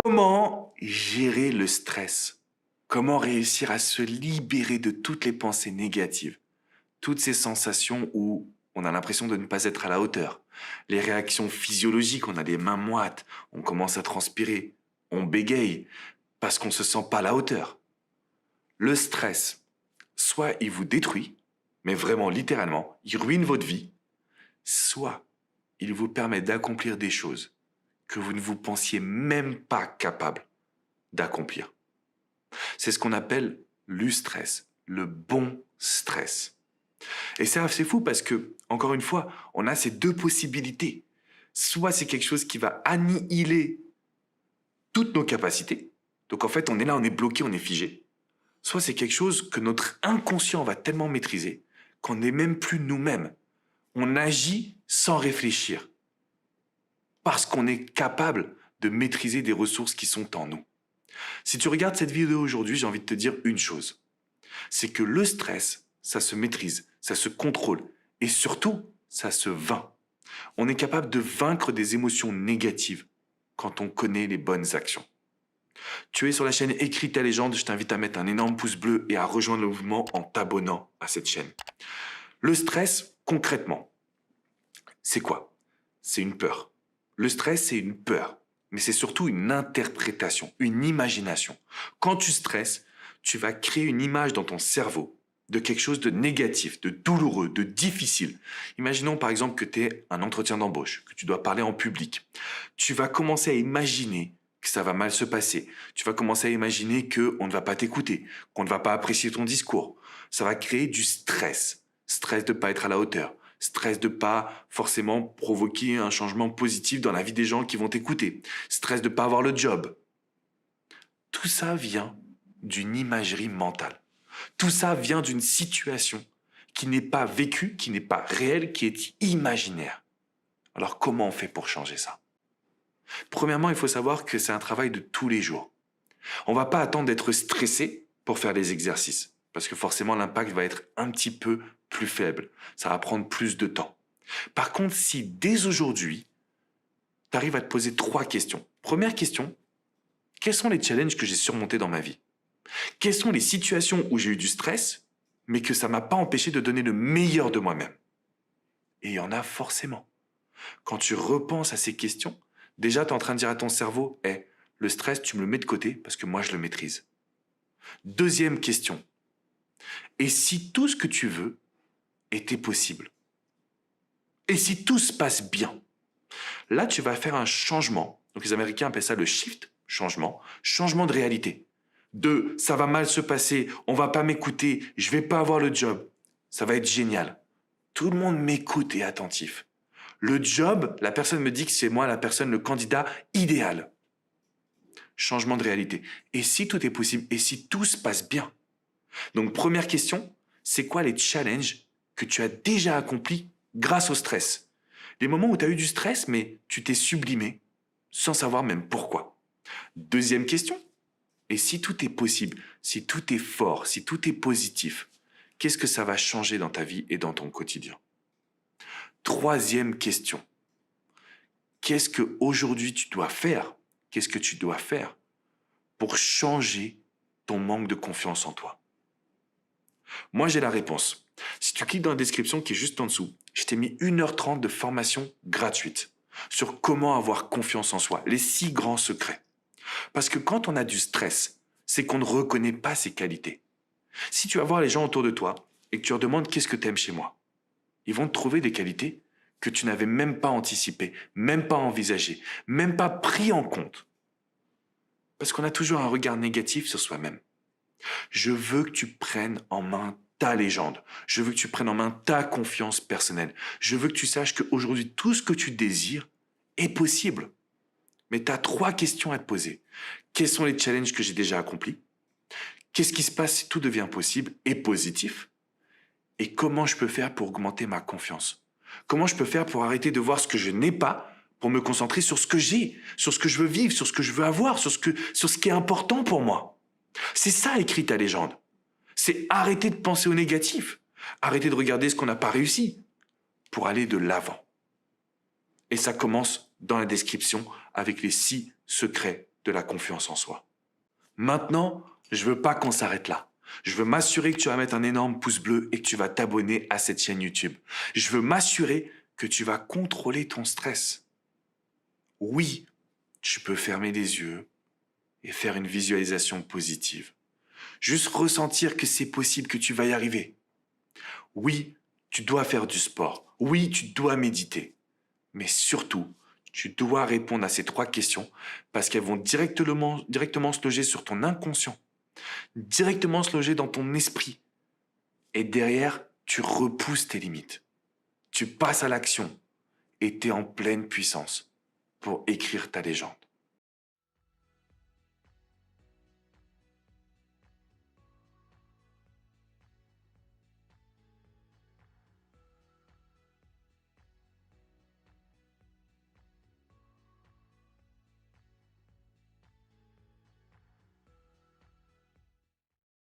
Comment gérer le stress? Comment réussir à se libérer de toutes les pensées négatives? Toutes ces sensations où on a l'impression de ne pas être à la hauteur. Les réactions physiologiques, on a les mains moites, on commence à transpirer, on bégaye parce qu'on ne se sent pas à la hauteur. Le stress, soit il vous détruit, mais vraiment littéralement, il ruine votre vie, soit il vous permet d'accomplir des choses que vous ne vous pensiez même pas capable d'accomplir. C'est ce qu'on appelle l'eustress, le bon stress. Et c'est assez fou parce que, encore une fois, on a ces deux possibilités. Soit c'est quelque chose qui va annihiler toutes nos capacités. Donc en fait, on est là, on est bloqué, on est figé. Soit c'est quelque chose que notre inconscient va tellement maîtriser qu'on n'est même plus nous-mêmes. On agit sans réfléchir. Parce qu'on est capable de maîtriser des ressources qui sont en nous. Si tu regardes cette vidéo aujourd'hui, j'ai envie de te dire une chose. C'est que le stress, ça se maîtrise, ça se contrôle et surtout, ça se vainc. On est capable de vaincre des émotions négatives quand on connaît les bonnes actions. Tu es sur la chaîne Écris ta légende, je t'invite à mettre un énorme pouce bleu et à rejoindre le mouvement en t'abonnant à cette chaîne. Le stress, concrètement, c'est quoi? C'est une peur. Le stress, c'est une peur, mais c'est surtout une interprétation, une imagination. Quand tu stresses, tu vas créer une image dans ton cerveau de quelque chose de négatif, de douloureux, de difficile. Imaginons par exemple que tu es un entretien d'embauche, que tu dois parler en public. Tu vas commencer à imaginer que ça va mal se passer. Tu vas commencer à imaginer qu'on ne va pas t'écouter, qu'on ne va pas apprécier ton discours. Ça va créer du stress. Stress de ne pas être à la hauteur. Stress de pas forcément provoquer un changement positif dans la vie des gens qui vont t'écouter. Stress de pas avoir le job. Tout ça vient d'une imagerie mentale. Tout ça vient d'une situation qui n'est pas vécue, qui n'est pas réelle, qui est imaginaire. Alors comment on fait pour changer ça? Premièrement, il faut savoir que c'est un travail de tous les jours. On ne va pas attendre d'être stressé pour faire les exercices, parce que forcément l'impact va être un petit peu plus faible. Ça va prendre plus de temps. Par contre, si dès aujourd'hui, tu arrives à te poser 3 questions. Première question, quels sont les challenges que j'ai surmontés dans ma vie? Quelles sont les situations où j'ai eu du stress, mais que ça ne m'a pas empêché de donner le meilleur de moi-même? Et il y en a forcément. Quand tu repenses à ces questions, déjà tu es en train de dire à ton cerveau, hey, le stress, tu me le mets de côté parce que moi je le maîtrise. Deuxième question, et si tout ce que tu veux était possible? Et si tout se passe bien? Là, tu vas faire un changement. Donc les Américains appellent ça le shift, changement de réalité. De ça va mal se passer, on va pas m'écouter, je vais pas avoir le job. Ça va être génial. Tout le monde m'écoute et est attentif. Le job, la personne me dit que c'est moi la personne, le candidat idéal. Changement de réalité. Et si tout est possible? Et si tout se passe bien? Donc première question, c'est quoi les challenges que tu as déjà accomplis grâce au stress? Les moments où tu as eu du stress, mais tu t'es sublimé sans savoir même pourquoi. Deuxième question, et si tout est possible, si tout est fort, si tout est positif, qu'est-ce que ça va changer dans ta vie et dans ton quotidien? Troisième question, qu'est-ce qu'aujourd'hui tu dois faire? Qu'est-ce que tu dois faire pour changer ton manque de confiance en toi? Moi, j'ai la réponse. Si tu cliques dans la description qui est juste en dessous, je t'ai mis 1h30 de formation gratuite sur comment avoir confiance en soi, les 6 grands secrets. Parce que quand on a du stress, c'est qu'on ne reconnaît pas ses qualités. Si tu vas voir les gens autour de toi et que tu leur demandes qu'est-ce que tu aimes chez moi, ils vont te trouver des qualités que tu n'avais même pas anticipées, même pas envisagées, même pas pris en compte. Parce qu'on a toujours un regard négatif sur soi-même. Je veux que tu prennes en main ta légende. Je veux que tu prennes en main ta confiance personnelle. Je veux que tu saches qu'aujourd'hui, tout ce que tu désires est possible. Mais tu as 3 questions à te poser. Quels sont les challenges que j'ai déjà accomplis? Qu'est-ce qui se passe si tout devient possible et positif? Et comment je peux faire pour augmenter ma confiance? Comment je peux faire pour arrêter de voir ce que je n'ai pas, pour me concentrer sur ce que j'ai, sur ce que je veux vivre, sur ce que je veux avoir, sur ce qui est important pour moi? C'est ça, écrit ta légende. C'est arrêter de penser au négatif, arrêter de regarder ce qu'on n'a pas réussi, pour aller de l'avant. Et ça commence dans la description avec les 6 secrets de la confiance en soi. Maintenant, je veux pas qu'on s'arrête là. Je veux m'assurer que tu vas mettre un énorme pouce bleu et que tu vas t'abonner à cette chaîne YouTube. Je veux m'assurer que tu vas contrôler ton stress. Oui, tu peux fermer les yeux et faire une visualisation positive. Juste ressentir que c'est possible, que tu vas y arriver. Oui, tu dois faire du sport. Oui, tu dois méditer. Mais surtout, tu dois répondre à ces 3 questions parce qu'elles vont directement se loger sur ton inconscient, directement se loger dans ton esprit. Et derrière, tu repousses tes limites. Tu passes à l'action et tu es en pleine puissance pour écrire ta légende.